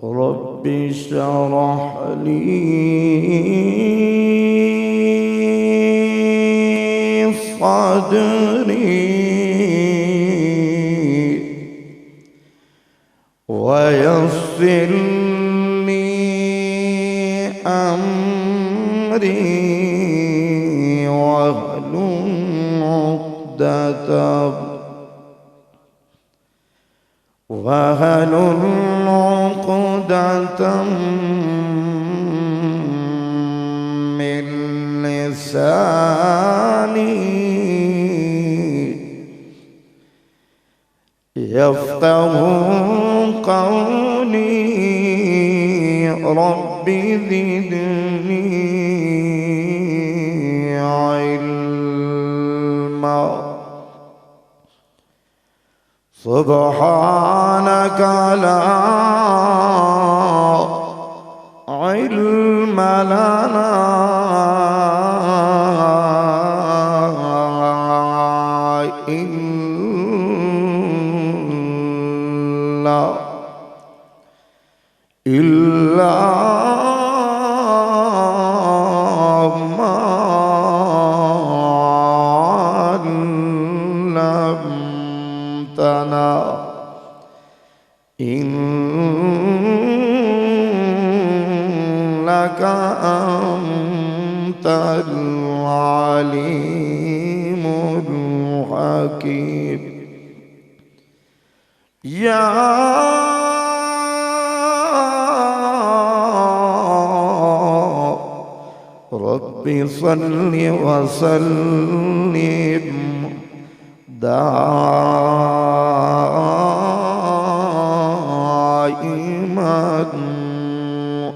رب اشرح لي صدري ويسر لي أمري واحلل عقدة من لساني يفقه قولي. رب زدني علما. سبحانك لا علم لنا إلا ما علمتنا إنك أنت العليم الحكيم. يا رب صل وسلم دائما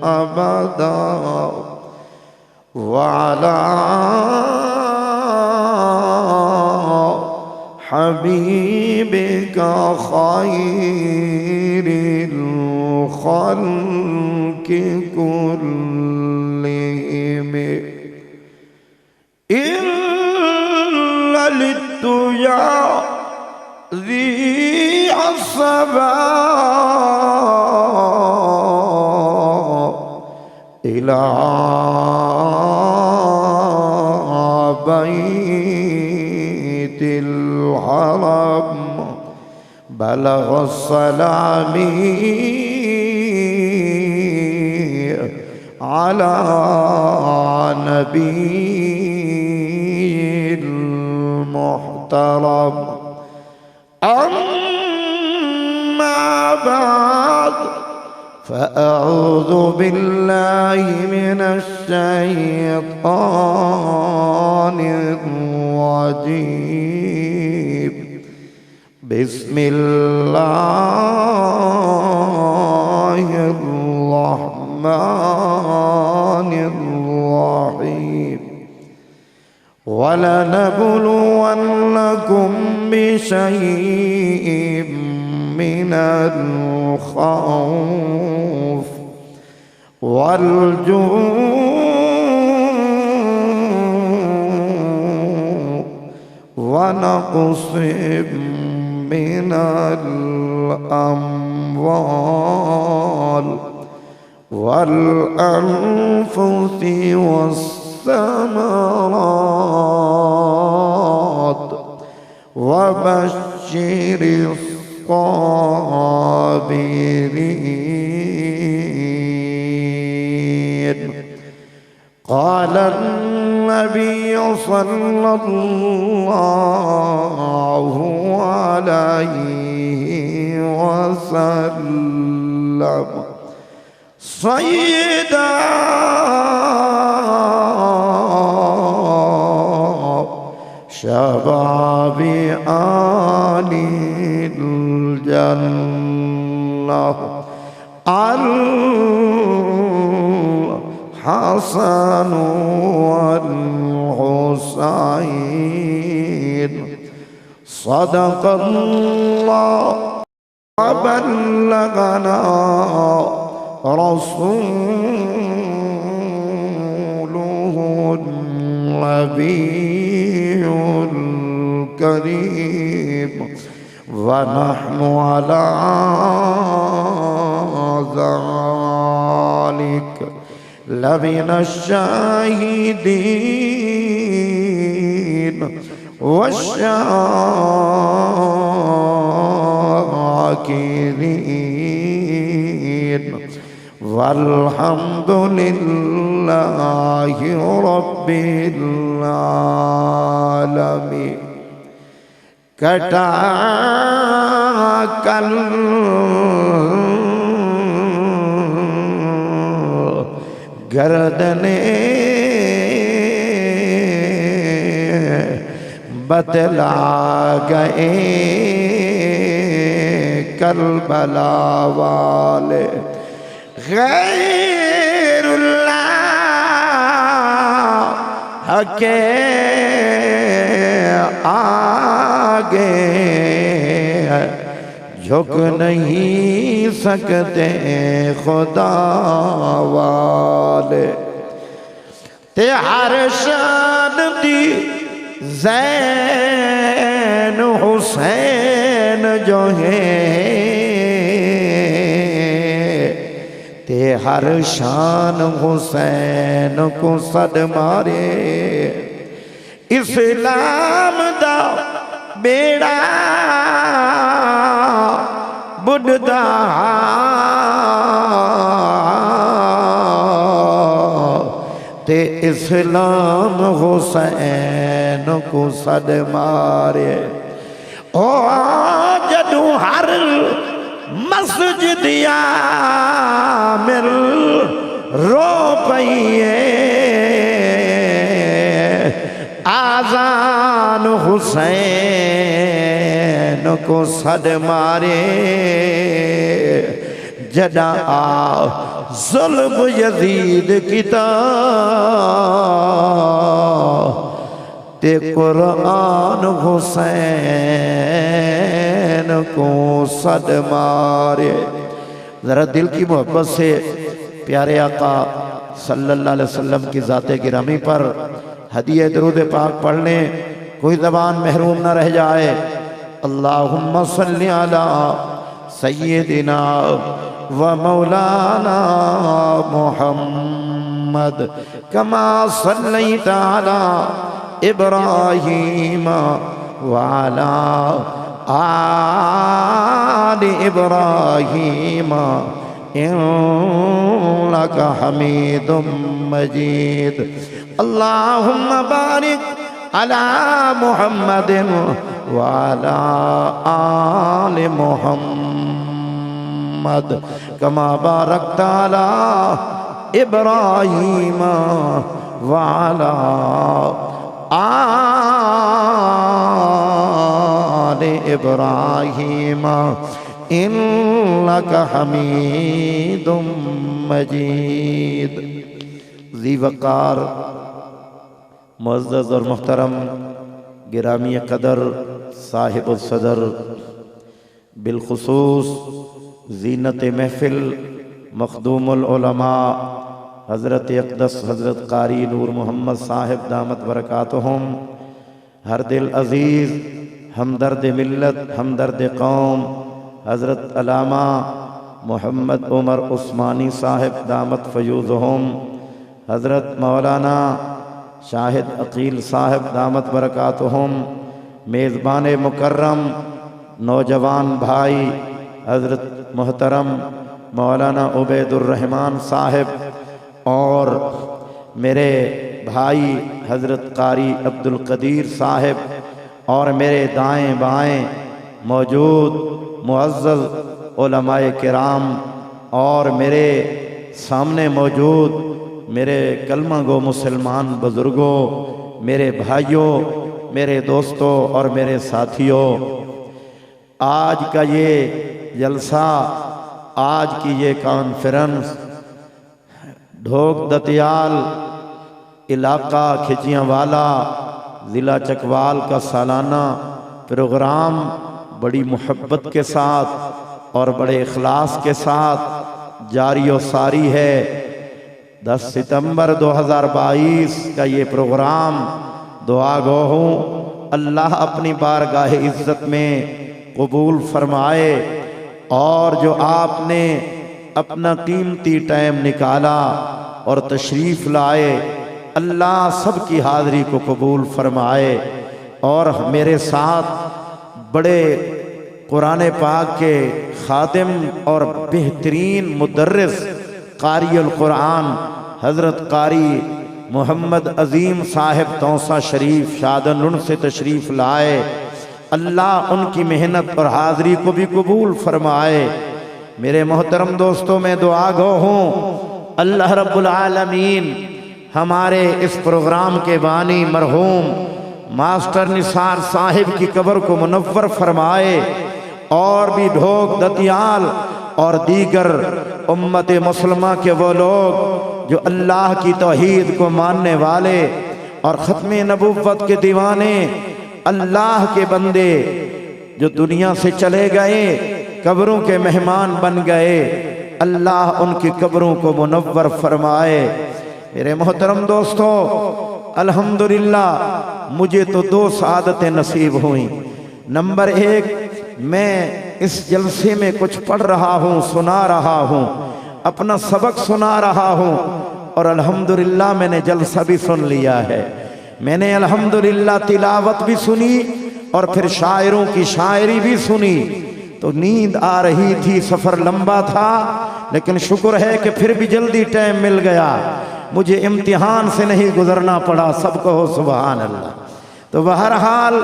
أبدا وعلى حبيبك خير الخلق كلهم. إن لدت يا ذي الصبا إلى بيت الحرم بلغ السلام على نبي المحترم. أما بعد فأعوذ بالله من الشيطان الرجيم. بسم الله الرحمن الرحيم. ولنبلونكم بشيء من الخوف والجوع ونقص من الأموال والأنفس والثمرات وبشر الصابرين. قال النبي صلى الله عليه وسلم سيدا شباب آل الجنة الحسن والحسين. صدق الله وبلغنا رسوله النبي الكريم ونحن على ذلك لمن الشاهدين والشاكرين والحمد لله رب العالمين. کٹا کل گردنے بتلا گئے کربلا والے. غیر اللہ کے آگے جھک نہیں سکتے خدا والے. تے ہر شان دی زین حسین جو ہے تے ہر شان حسین کو صد مارے. اسلام دا بیڑا بدھدا تے اسلام حسین کو صد مارے. او جدو ہر مسجد عامر رو پئیے آذان حسین کو صد مارے. جدا ظلم یزید کتاب تے قرآن حسین کو صد مارے. ذرا دل کی محبت سے پیارے آقا صلی اللہ علیہ وسلم کی ذات گرامی پر ہدیہ درود پاک پڑھ لیں، کوئی زبان محروم نہ رہ جائے. اللہم صلی علی سیدنا و مولانا محمد کما صلیت علی ابراہیم وعلی آل ابراہیم انک حمید مجید. اللہم بارک علی محمد وعلی آل محمد کما بارکت علی ابراہیم وعلی آل ابراہیم انک حمید مجید. ذی وقار معزز اور محترم گرامی قدر صاحب الصدر، بالخصوص زینت محفل مخدوم العلماء حضرت اقدس حضرت قاری نور محمد صاحب دامت برکاتہم، ہر دل عزیز ہمدرد ملت ہمدرد قوم حضرت علامہ محمد عمر عثمانی صاحب دامت فیوزہم، حضرت مولانا شاہد عقیل صاحب دامت برکاتہم، میزبان مکرم نوجوان بھائی حضرت محترم مولانا عبید الرحمن صاحب اور میرے بھائی حضرت قاری عبد القدیر صاحب اور میرے دائیں بائیں موجود معزز علماء کرام اور میرے سامنے موجود میرے کلمہ گو مسلمان بزرگوں، میرے بھائیوں، میرے دوستوں اور میرے ساتھیوں، آج کا یہ جلسہ، آج کی یہ کانفرنس ڈھوک دتیال علاقہ کھچیاں والا ضلع چکوال کا سالانہ پروگرام بڑی محبت کے ساتھ اور بڑے اخلاص کے ساتھ جاری و ساری ہے. 10 ستمبر 2022 کا یہ پروگرام دعا گو ہوں اللہ اپنی بارگاہ عزت میں قبول فرمائے، اور جو آپ نے اپنا قیمتی ٹائم نکالا اور تشریف لائے۔ اللہ سب کی حاضری کو قبول فرمائے۔ اور میرے ساتھ بڑے قرآن پاک کے خادم اور بہترین مدرس قاری القرآن حضرت قاری محمد عظیم صاحب توسہ شریف شادن سے تشریف لائے۔ اللہ ان کی محنت اور حاضری کو بھی قبول فرمائے۔ میرے محترم دوستوں، میں دعا گو ہوں اللہ رب العالمین ہمارے اس پروگرام کے بانی مرحوم ماسٹر نثار صاحب کی قبر کو منور فرمائے، اور بھی ڈھوک دتیال اور دیگر امت مسلمہ کے وہ لوگ جو اللہ کی توحید کو ماننے والے اور ختم نبوت کے دیوانے، اللہ کے بندے جو دنیا سے چلے گئے، قبروں کے مہمان بن گئے، اللہ ان کی قبروں کو منور فرمائے۔ میرے محترم دوستو، الحمدللہ مجھے تو 2 سعادتیں نصیب ہوئیں۔ نمبر 1، میں اس جلسے میں کچھ پڑھ رہا ہوں، سنا رہا ہوں، اپنا سبق سنا رہا ہوں، اور الحمدللہ میں نے جلسہ بھی سن لیا ہے۔ میں نے الحمدللہ تلاوت بھی سنی اور پھر شاعروں کی شاعری بھی سنی، تو نیند آ رہی تھی، سفر لمبا تھا، لیکن شکر ہے کہ پھر بھی جلدی ٹائم مل گیا، مجھے امتحان سے نہیں گزرنا پڑا۔ سب کہو سبحان اللہ۔ تو بہرحال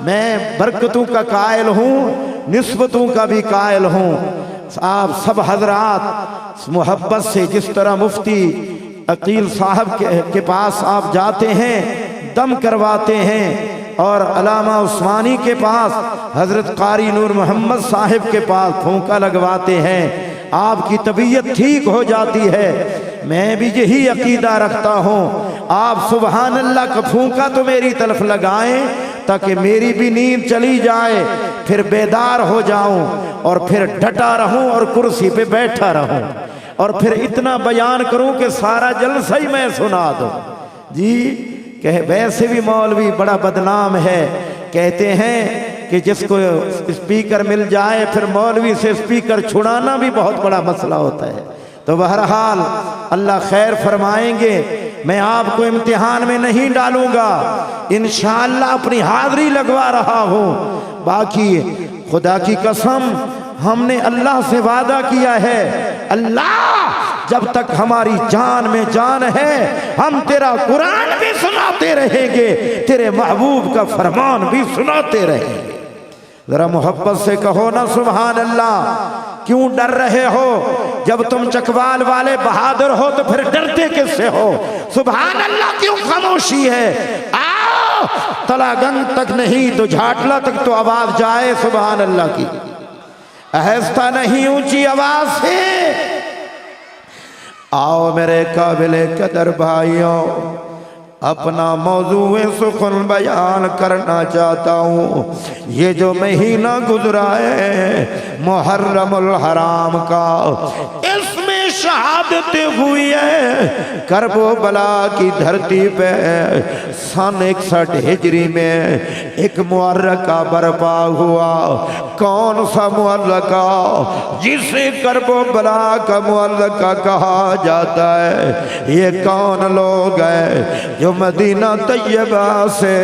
میں برکتوں کا قائل ہوں، نسبتوں کا بھی قائل ہوں۔ آپ سب حضرات محبت سے جس طرح مفتی عقیل صاحب کے پاس آپ جاتے ہیں، دم کرواتے ہیں، اور علامہ عثمانی کے پاس حضرت قاری نور محمد صاحب کے پاس پھونکا لگواتے ہیں، آپ کی طبیعت ٹھیک ہو جاتی ہے۔ میں بھی یہی عقیدہ رکھتا ہوں، آپ سبحان اللہ کا پھونکا تو میری طرف لگائیں تاکہ میری بھی نیند چلی جائے، پھر بیدار ہو جاؤں، اور پھر ڈٹا رہوں اور کرسی پہ بیٹھا رہوں، اور پھر اتنا بیان کروں کہ سارا جلسہ ہی میں سنا دوں۔ جی کہ ویسے بھی مولوی بڑا بدنام ہے، کہتے ہیں کہ جس کو اسپیکر مل جائے پھر مولوی سے اسپیکر چھڑانا بھی بہت بڑا مسئلہ ہوتا ہے۔ تو بہرحال اللہ خیر فرمائیں گے، میں آپ کو امتحان میں نہیں ڈالوں گا، انشاءاللہ اپنی حاضری لگوا رہا ہوں۔ باقی خدا کی قسم ہم نے اللہ سے وعدہ کیا ہے، اللہ جب تک ہماری جان میں جان ہے ہم تیرا قرآن بھی سناتے رہیں گے، تیرے محبوب کا فرمان بھی سناتے رہیں گے۔ ذرا محبت سے کہو نا سبحان اللہ۔ کیوں ڈر رہے ہو؟ جب تم چکوال والے بہادر ہو تو پھر ڈرتے کس سے ہو؟ سبحان اللہ کیوں خاموشی ہے؟ آؤ تلا گنگ تک نہیں تو جھاٹلا تک تو آواز جائے سبحان اللہ کی، آہستہ نہیں اونچی آواز سے۔ آؤ میرے قابل قدر بھائیوں، اپنا موضوع سخن بیان کرنا چاہتا ہوں۔ یہ جو مہینہ گزرا ہے محرم الحرام کا، اس میں شہادتیں ہوئی ہے کرب و بلا کی دھرتی پہ۔ سن 61 ہجری میں ایک معرکہ برپا ہوا۔ کون سا معرکہ؟ جسے کرب و بلا کا معرکہ کہا جاتا ہے۔ یہ کون لوگ ہیں جو مدینہ طیبہ سے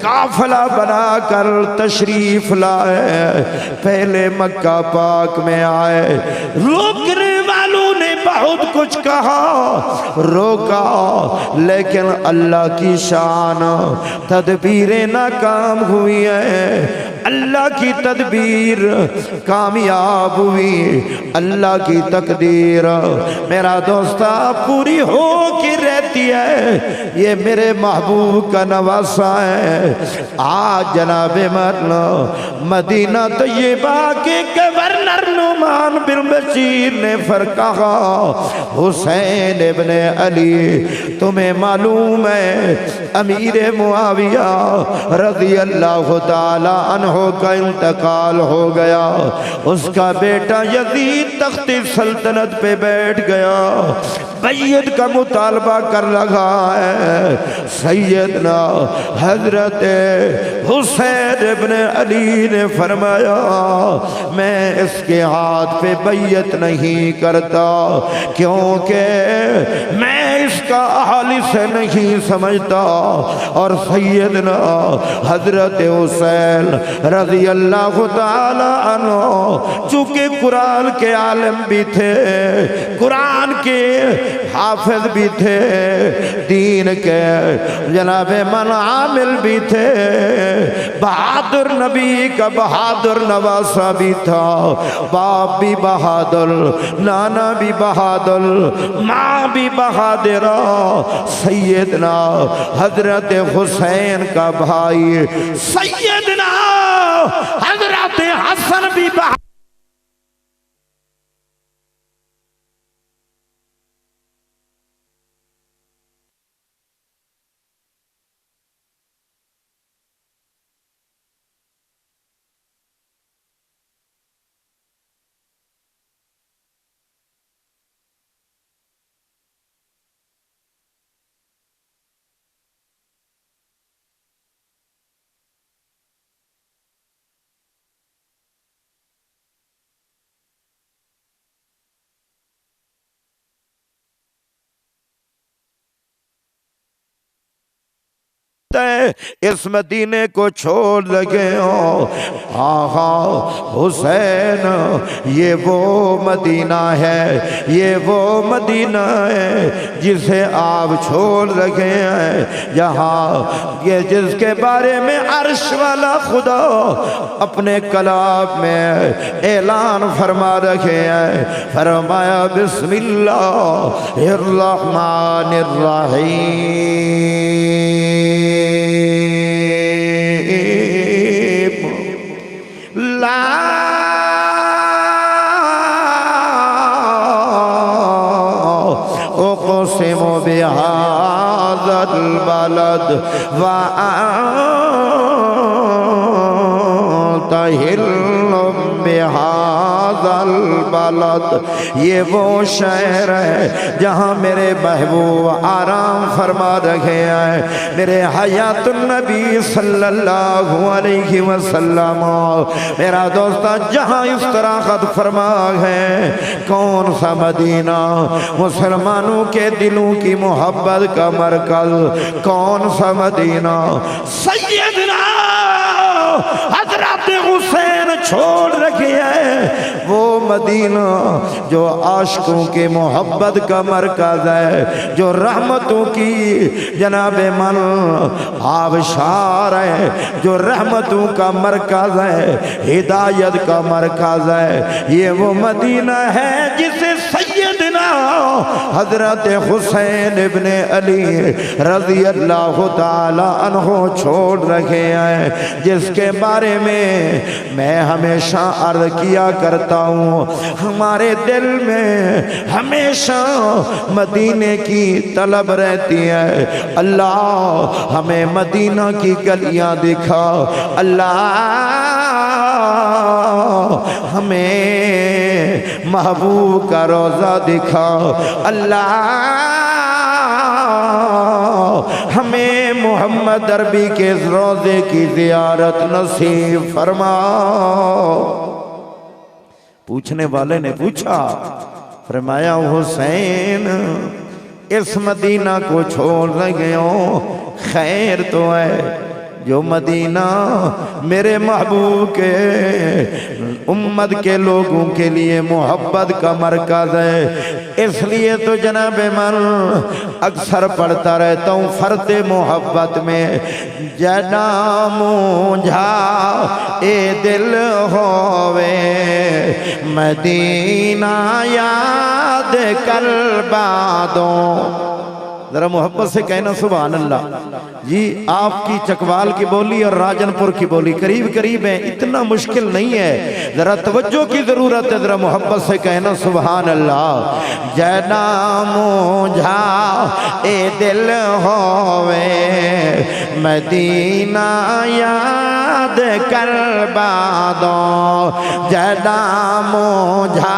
قافلہ بنا کر تشریف لائے، پہلے مکہ پاک میں آئے؟ روکنے والوں نے بہت کچھ کہا، روکا، لیکن اللہ کی شان، تدبیریں ناکام ہوئی ہیں، اللہ کی تدبیر کامیاب ہوئی، اللہ کی تقدیر میرا دوستا پوری ہو کے رہتی ہے۔ یہ میرے محبوب کا نواسہ ہے۔ آج جناب مدینہ طیبہ کے گورنر نعمان بن بشیر نے فرمایا، حسین ابن علی تمہیں معلوم ہے امیر معاویہ رضی اللہ تعالی عنہ کا انتقال ہو گیا، اس کا بیٹا یزید تخت سلطنت پہ بیٹھ گیا۔ بیعت کا مطالبہ کر لگا ہے۔ سیدنا حضرت حسین ابن علی نے فرمایا میں اس کے ہاتھ پہ بیعت نہیں کرتا، کیونکہ میں اس کا اہل سے نہیں سمجھتا۔ اور سیدنا حضرت حسین رضی اللہ تعالی عنہ چونکہ قرآن کے عالم بھی تھے، قرآن کے حافظ بھی تھے، دین کے جناب من عامل بھی تھے، بہادر نبی کا بہادر نواسہ بھی تھا، باپ بھی بہادر، نانا بھی بہادر، ماں بھی بہادرہ، سیدنا حضرت حسین کا بھائی سیدنا حضرت حسن بھی بہادر۔ اس مدینے کو چھوڑ لگے ہو۔ آہا حسین یہ وہ مدینہ ہے، یہ وہ مدینہ ہے جسے آپ چھوڑ لگے ہیں، جہاں یہ جس کے بارے میں عرش والا خدا اپنے کلام میں اعلان فرما رکھے ہیں، فرمایا بسم اللہ الرحمن الرحیم لا اقسم بهذا البلد وانت حل بهذا البلد، یہ وہ شہر ہے جہاں میرے محبوب آرام فرما رکھے ہیں، میرے حیات النبی صلی اللہ علیہ وسلم میرا دوستہ جہاں استراحت فرما ہے۔ کون سا مدینہ؟ مسلمانوں کے دلوں کی محبت کا مرکز۔ کون سا مدینہ؟ سیدنا حضرت حسین چھوڑ رکھی ہے وہ مدینہ جو عاشقوں کے محبت کا مرکز ہے، جو رحمتوں کی جناب من آبشار ہے، جو رحمتوں کا مرکز ہے، ہدایت کا مرکز ہے، یہ وہ مدینہ ہے جسے سیدنا حضرت حسین ابن علی رضی اللہ تعالی عنہ چھوڑ رکھے ہیں، جس کے بارے میں میں ہمیشہ عرض کیا کرتا ہوں، ہمارے دل میں ہمیشہ مدینے کی طلب رہتی ہے۔ اللہ ہمیں مدینہ کی گلیاں دکھا، اللہ ہمیں محبوب کا روضہ دکھا، اللہ ہمیں محمد عربی کے روضے کی زیارت نصیب فرما۔ پوچھنے والے نے پوچھا، فرمایا حسین اس مدینہ کو چھوڑ لگے ہو، خیر تو ہے جو مدینہ میرے محبوب کے امت کے لوگوں کے لیے محبت کا مرکز ہے، اس لیے تو جناب من اکثر پڑھتا رہتا ہوں فرد محبت میں، جنا مونجھا اے دل ہووے مدینہ یاد کر بادوں۔ ذرا محبت سے کہنا سبحان اللہ۔ جی آپ کی چکوال کی بولی اور راجن پور کی بولی قریب قریب ہیں، اتنا مشکل نہیں ہے، ذرا توجہ کی ضرورت ہے، ذرا محبت سے کہنا سبحان اللہ۔ جنا مونجھا اے دل ہووے مدینہ یا یاد کر بادوں جدا مجھا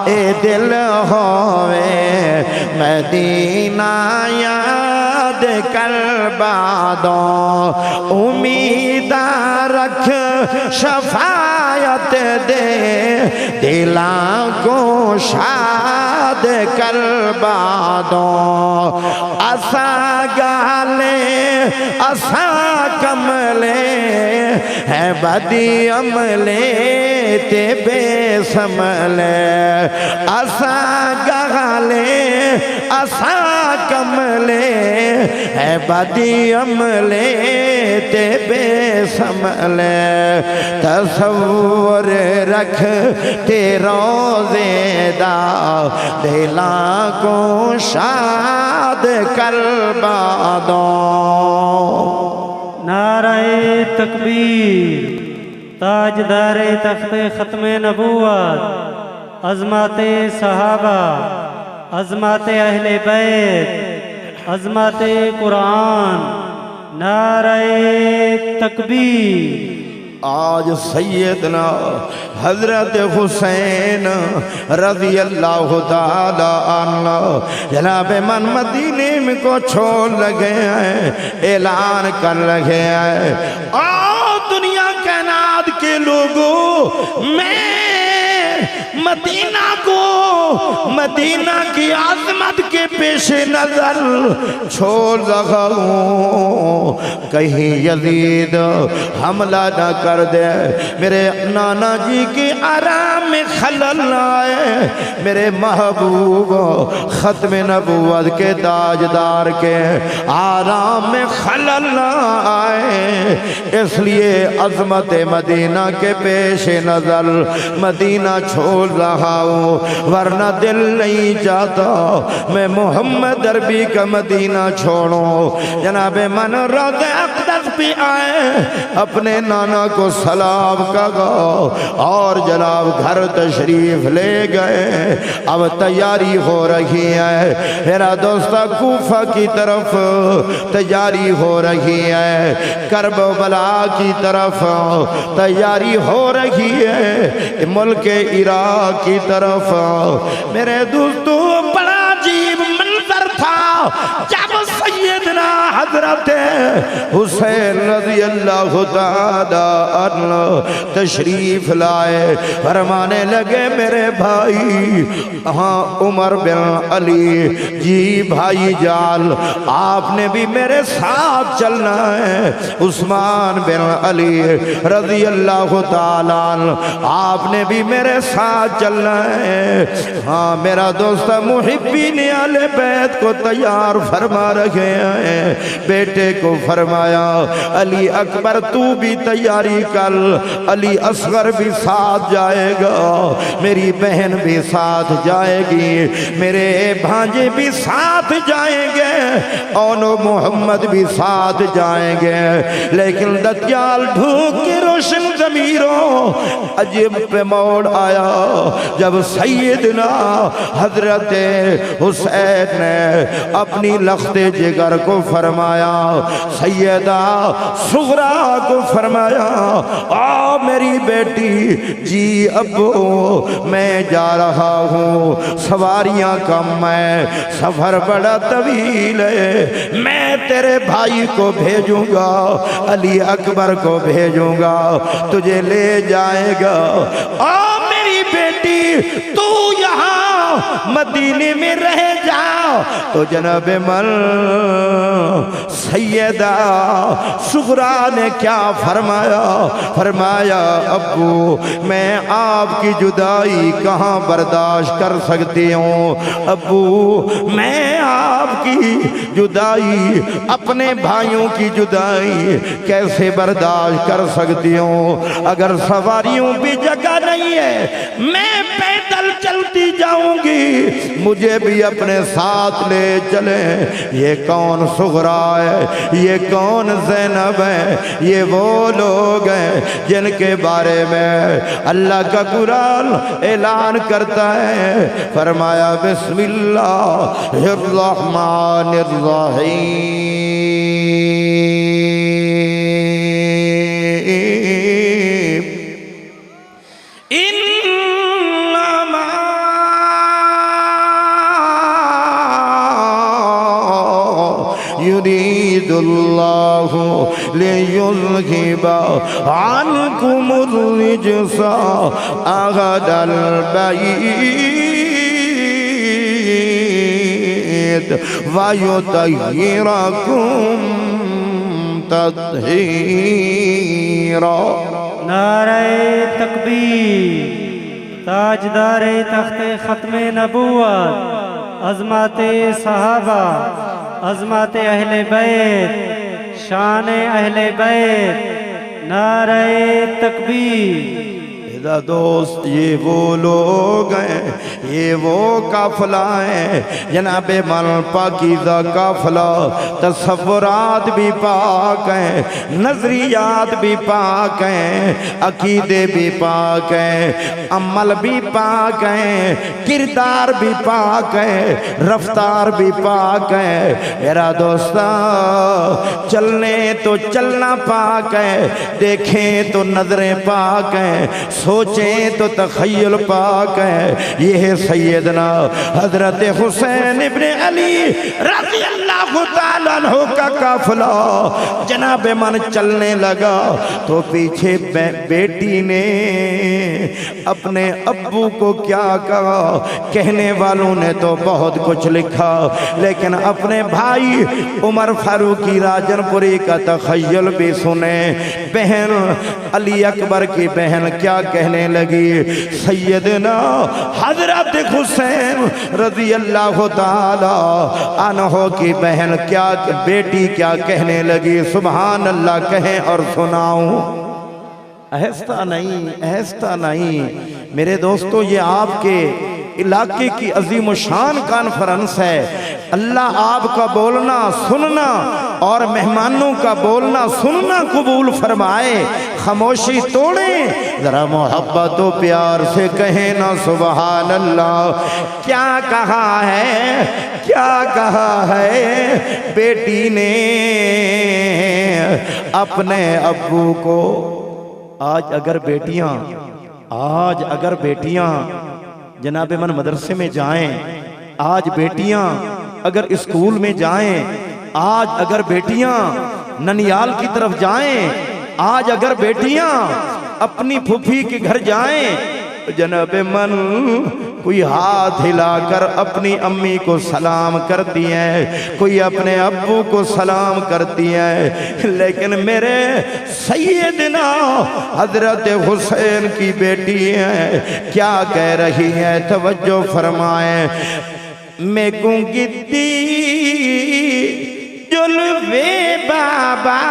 اے دل ہوئے مدینہ یاد کر بادوں امید رکھ شفاعت دے دلاں کو شاد کر بادوں اسا گالے اسا کملے ہے بدی عملے تے بے سملے اسا گالے اسا کملے ہے بدی عملے تے بے سملے تصور رکھ تے روزے دا دلاں کو شاد کر بادوں نعرہ تکبیر تاجدار تخت ختم نبوت عظمت صحابہ عظمت اہل بیت عظمت قرآن نعرہ تکبیر آج سیدنا حضرت حسین رضی اللہ تعالی عنہ جناب من مدینے میں کو چھوڑ لگے ہیں اعلان کر لگے ہیں آؤ دنیا کائنات کے لوگوں میں مدینہ کو مدینہ کی عظمت کے پیش نظر چھوڑ رہا ہوں کہیں یزید حملہ نہ کر دے میرے نانا جی کی آرام میں خلل آئے میرے محبوب ختم نبوت کے تاجدار کے آرام میں خلل آئے اس لیے عظمت مدینہ کے پیش نظر مدینہ چھوڑ رہا ہوں ورنہ دل نہیں چاہتا میں محمد عربی کا مدینہ چھوڑوں جناب من روض اقدس بھی آئے اپنے نانا کو سلام کہا اور جناب گھر تشریف لے گئے اب تیاری ہو رہی ہے میرا دوستہ کوفہ کی طرف تیاری ہو رہی ہے کربلا کی طرف تیاری ہو رہی ہے ملک عراق کی طرف میرے دوستوں بڑا عجیب منظر تھا جب سیدنا حضرت حسین رضی اللہ تعالی عنہ تشریف لائے فرمانے لگے میرے بھائی ہاں عمر بن علی جی بھائی جان آپ نے بھی میرے ساتھ چلنا ہے عثمان بن علی رضی اللہ تعالی عنہ آپ نے بھی میرے ساتھ چلنا ہے ہاں میرا دوست محبین اہل بیت کو تیار فرما رکھے ہیں بیٹے کو فرمایا علی اکبر تو بھی تیاری کر علی اصغر بھی ساتھ جائے گا میری بہن بھی ساتھ جائے گی میرے بھانجے بھی ساتھ جائیں گے اونو محمد بھی ساتھ جائیں گے لیکن دجال ڈھونک کے روشن ضمیروں عجیب پہ موڑ آیا جب سیدنا حضرت حسین نے اپنی لخت جگر کو فرمایا سیدہ صغرا کو فرمایا آ میری بیٹی جی ابو میں جا رہا ہوں سواریاں کم ہے سفر بڑا طویل ہے میں تیرے بھائی کو بھیجوں گا علی اکبر کو بھیجوں گا تجھے لے جائے گا آ میری بیٹی تو یہاں مدینے میں رہ جا تو جناب من سیدہ صغرا نے کیا فرمایا فرمایا ابو میں آپ کی جدائی کہاں برداشت کر سکتی ہوں ابو میں آپ کی جدائی اپنے بھائیوں کی جدائی کیسے برداشت کر سکتی ہوں اگر سواریوں بھی جگہ نہیں ہے میں پیدل چلتی جاؤں گی مجھے بھی اپنے ساتھ لے چلیں یہ کون صغرا ہے یہ کون زینب ہے یہ وہ لوگ ہیں جن کے بارے میں اللہ کا قرآن اعلان کرتا ہے فرمایا بسم اللہ الرحمن الرحیم يريد الله ليذهب عنكم الرجس أهل البيت ويطهركم تطهيرا. نعرہ تکبیر. تاجدار تخت ختم نبوت، عظمت صحابہ، عظمت اہل بیت، شان اہل بیت. نعرہ تکبیر. دوست یہ وہ لوگ ہیں، یہ وہ قافلہ ہیں جناب من پاکیزہ قافلہ. تصورات بھی پاک ہیں، نظریات بھی پاک ہیں، عقیدے بھی پاک ہیں، عمل بھی پاک ہیں، کردار بھی پاک ہے، رفتار بھی پاک ہے. میرا دوست چلنے تو چلنا پاک ہے، دیکھیں تو نظریں پاک ہیں، سوچیں تو تخیل پاک ہے. یہ ہے سیدنا حضرت حسین ابن علی رضی اللہ تعالیٰ عنہ کا قافلہ. جناب من چلنے لگا تو پیچھے بیٹی نے اپنے ابو کو کیا کہا؟ کہنے والوں نے تو بہت کچھ لکھا، لیکن اپنے بھائی عمر فاروقی راجن پوری کا تخیل بھی سنے. بہن علی اکبر کی بہن کیا کہنے لگی؟ سیدنا حضرت حسین رضی اللہ تعالی عنہ کی بہن کیا بیٹی کیا کہنے لگی؟ سبحان اللہ کہیں اور سناؤں. آہستہ نہیں، آہستہ نہیں. میرے دوستو یہ آپ کے علاقے کی عظیم و شان کانفرنس ہے. اللہ آپ کا بولنا سننا اور مہمانوں کا بولنا سننا قبول فرمائے. خاموشی توڑیں، ذرا محبت و پیار سے کہیں نا سبحان اللہ. کیا کہا ہے؟ کیا کہا ہے بیٹی نے اپنے ابو کو؟ آج اگر بیٹیاں جناب من مدرسے میں جائیں، آج بیٹیاں اگر اسکول میں جائیں، آج اگر بیٹیاں ننیال کی طرف جائیں، آج اگر بیٹیاں اپنی پھوپھی کے گھر جائیں تو جناب من کوئی ہاتھ ہلا کر اپنی امی کو سلام کرتی ہیں، کوئی اپنے ابو کو سلام کرتی ہیں. لیکن میرے سیدنا حضرت حسین کی بیٹی ہیں کیا کہہ رہی ہیں؟ توجہ فرمائیں. میں گنگتی جلوے بابا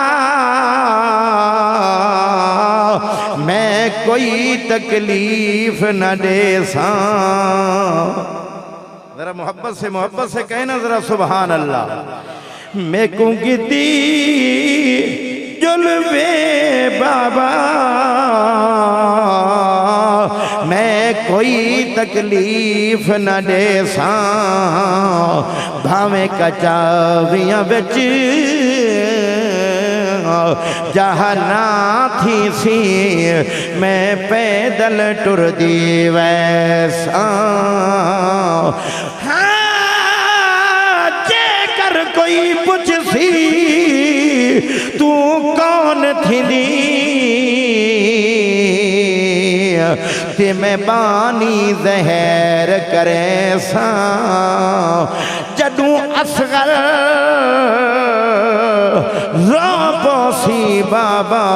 میں کوئی تکلیف نہ دے ساں. ذرا محبت سے کہنا ذرا سبحان اللہ. میں گنگتی جلوے بابا میں کوئی تکلیف نہ دے ساں. بھاویں کچاویاں بچ جہاں نہ تھی سی میں پیدل ٹر دی ویسا. ہاں جے کر کوئی پوچھ سی تو کون تھی دی تے میں بانی زہر کرے ساں. جدوں اصغر پوسی بابا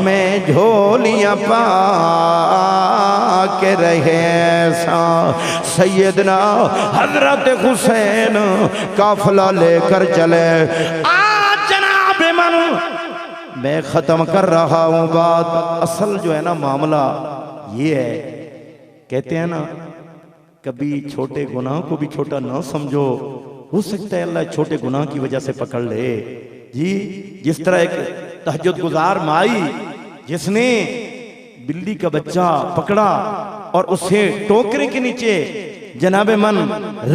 میں جھولیاں پا کے رہے ساں. سیدنا حضرت حسین قافلہ لے کر چلے. آج جناب من میں ختم کر رہا ہوں بات. اصل جو ہے نا معاملہ یہ ہے، کہتے ہیں نا کبھی چھوٹے گناہ کو بھی چھوٹا نہ سمجھو، ہو سکتا ہے اللہ چھوٹے گناہ کی وجہ سے پکڑ لے. جی جس طرح ایک تہجد گزار مائی جس نے بلی کا بچہ پکڑا اور اسے ٹوکرے کے نیچے جناب من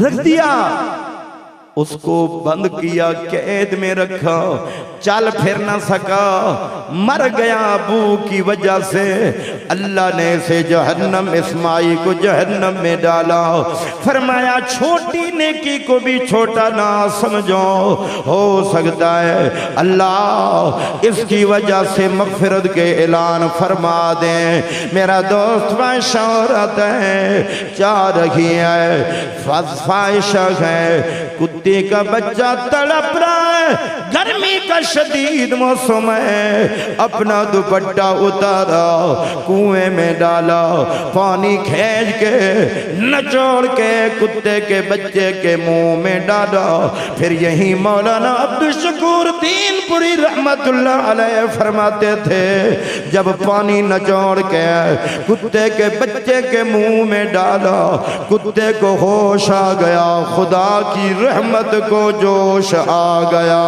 رکھ دیا، اس کو بند کیا، قید میں رکھا، چل پھر نہ سکا، مر گیا ابو کی وجہ سے، اللہ نے اسے جہنم، اسماعیل کو جہنم میں ڈالا۔ فرمایا چھوٹی نیکی کو بھی چھوٹا نہ سمجھو، ہو سکتا ہے اللہ اس کی وجہ سے مغفرت کے اعلان فرما دیں۔ میرا دوست فائشہ ہے، چاہ رہی ہے، فائشہ ہے، کتے کا بچہ تڑپ رہا ہے، گرمی کا شدید موسم ہے، اپنا دوپٹہ اتارا، کنویں میں ڈالا، پانی کھینچ کے نچوڑ کے کتے کے بچے کے منہ میں ڈالا۔ پھر یہی مولانا عبدالشکور دین پوری رحمت اللہ علیہ فرماتے تھے جب پانی نچوڑ کے کتے کے بچے کے منہ میں ڈالا، کتے کو ہوش آ گیا، خدا کی رحمت کو جوش آ گیا۔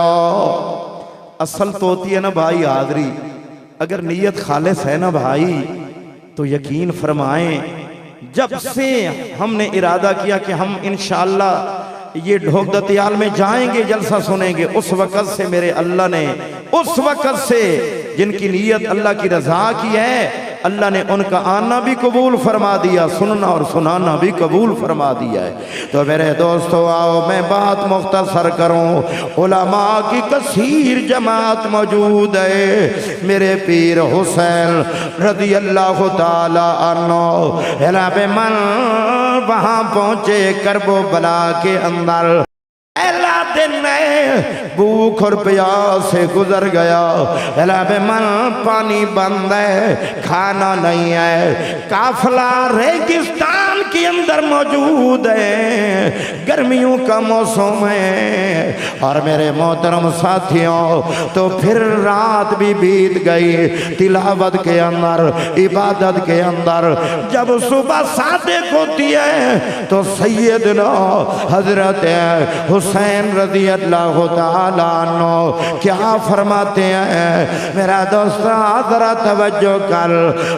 اصل تو ہوتی ہے نا بھائی حاضری، اگر نیت خالص ہے نا بھائی تو یقین فرمائیں، جب سے ہم نے ارادہ کیا کہ ہم انشاءاللہ یہ ڈھوک دتیال میں جائیں گے، جلسہ سنیں گے، اس وقت سے میرے اللہ نے، اس وقت سے جن کی نیت اللہ کی رضا کی ہے، اللہ نے ان کا آنا بھی قبول فرما دیا، سننا اور سنانا بھی قبول فرما دیا ہے۔ تو میرے دوستو آؤ میں بات مختصر کروں، علماء کی کثیر جماعت موجود ہے، میرے پیر حسین رضی اللہ تعالی عنہ حلاب من وہاں پہنچے کرب و بلا کے اندر، پہلا دن بھوک اور پیاس سے گزر گیا، حلاب من پانی بند ہے، کھانا نہیں ہے، قافلہ ریگستان کے اندر موجود ہے، گرمیوں کا موسم ہے، اور میرے محترم ساتھیوں تو پھر رات بھی بیت گئی تلاوت کے اندر، عبادت کے اندر۔ جب صبح صادق ہوتی ہے تو سیدنا حضرت حسین رضی اللہ تعالیٰ عنہ کیا فرماتے ہیں؟ میرا دوست ذرا توجہ کر،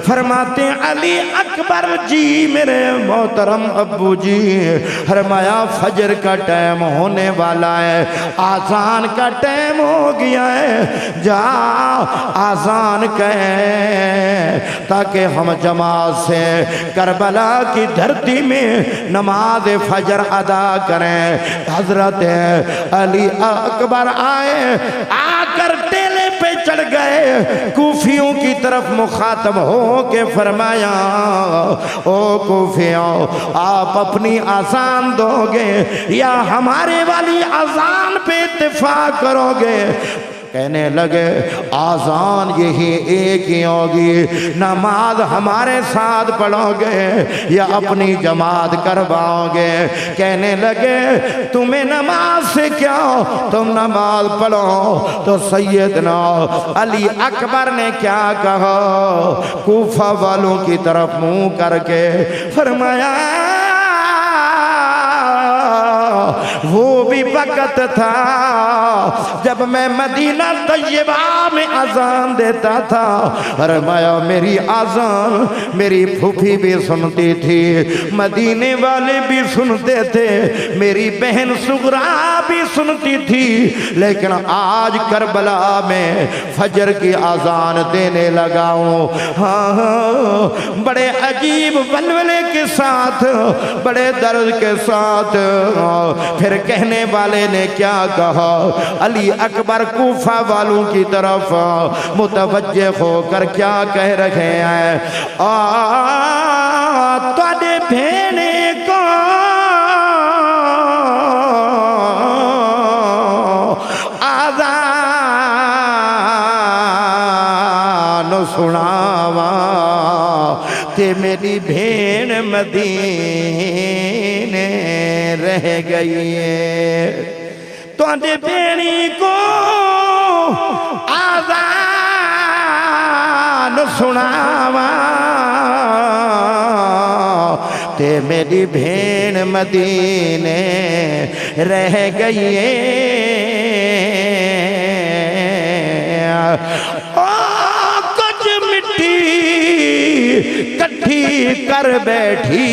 فرماتے ہیں علی اکبر جی، میرے محترم ابو جی، فرمایا فجر کا ٹائم ہونے والا ہے، آذان کا ٹائم ہو گیا ہے، جا آذان کہیں تاکہ ہم جماعت سے کربلا کی دھرتی میں نماز فجر ادا کریں۔ حضرت علی اکبر آئے، آ کر ٹیلے پہ چڑھ گئے، کوفیوں کی طرف مخاطب ہو کے فرمایا، او کوفیوں آپ اپنی آذان دو گے یا ہمارے والی آذان پہ اتفاق کرو گے؟ کہنے لگے آذان یہی ایک ہی ہوگی، نماز ہمارے ساتھ پڑھو گے یا اپنی جماعت کرواؤ گے؟ کہنے لگے تمہیں نماز سے کیا، تم نماز پڑھو۔ تو سیدنا علی اکبر نے کیا کہا؟ کوفہ والوں کی طرف منہ کر کے فرمایا وہ بھی وقت تھا جب میں مدینہ طیبہ میں اذان دیتا تھا، فرمایا میری اذان میری پھوپھی بھی سنتی تھی، مدینے والے بھی سنتے تھے، میری بہن صغرا بھی سنتی تھی، لیکن آج کربلا میں فجر کی اذان دینے لگا ہوں، ہاں بڑے عجیب ولولے کے ساتھ، بڑے درد کے ساتھ۔ پھر کہنے والے نے کیا کہا؟ علی اکبر کوفہ والوں کی طرف متوجہ ہو کر کیا کہہ رہے ہیں؟ تواڈے بھینے کو آذان سناواں تے میری بھین مدینے رہ گئی ہے، تواڈے بھیڑی کو آذان سناواں تے میری بھین مدینے رہ گئی ہے۔ کچھ مٹی کٹھی کر بیٹھی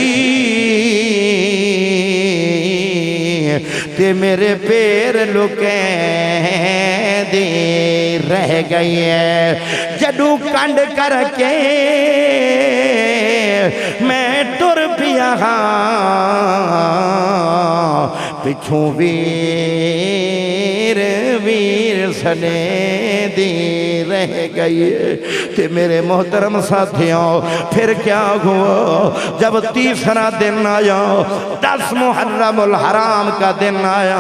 تے میرے پیر لکیں دی رہ گئی ہے جدو کنڈ کر کے میں ٹر پیا پچھوں ویر سنے دی رہ گئی ہے تے میرے محترم ساتھیوں پھر کیا ہوا جب تیسرا دن آیا 10 محرم الحرام کا دن آیا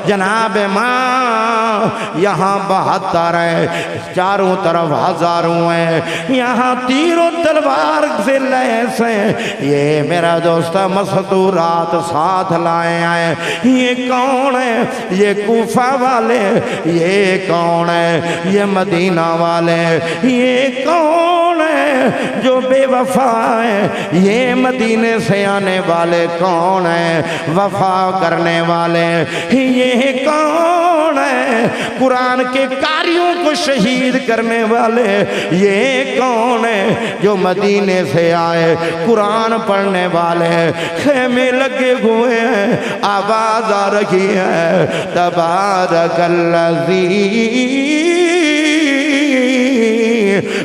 جناب ماں یہاں 72 ہے چاروں طرف ہزاروں ہیں یہاں تیر و تلوار سے لیس ہیں یہ میرا دوست مستورات ساتھ لائے آئے یہ کون ہے یہ کوفہ والے یہ کون ہے یہ مدینہ والے یہ کون ہے جو بے وفا ہے یہ مدینے سے آنے والے کون ہیں وفا کرنے والے یہ کون ہے قرآن کے قاریوں کو شہید کرنے والے یہ کون ہے جو مدینے سے آئے قرآن پڑھنے والے خیمے لگے ہوئے ہیں آواز آ رہی ہے تبارک الذی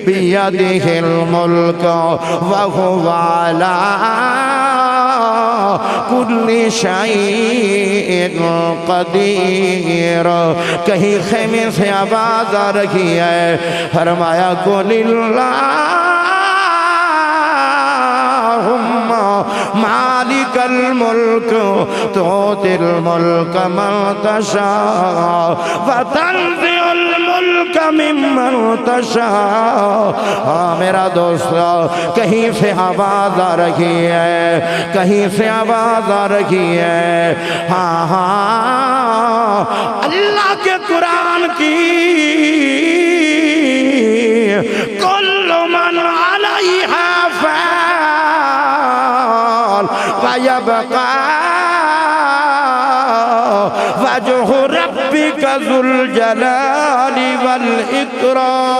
بیدہ الملک وہو علی کل شیء قدیر کہیں خیمے سے آواز آ رہی ہے فرمایا قل اللہم مالک الملک تؤتی الملک من تشاء وتنزع الملک ممن تشاء میرا دوست کہیں سے آواز آ رہی ہے کہیں سے آواز آ رہی ہے ہاں ہاں اللہ کے قرآن کی کل من علیہا فان ویبقى وجه ربك ذو الجلال والإكرام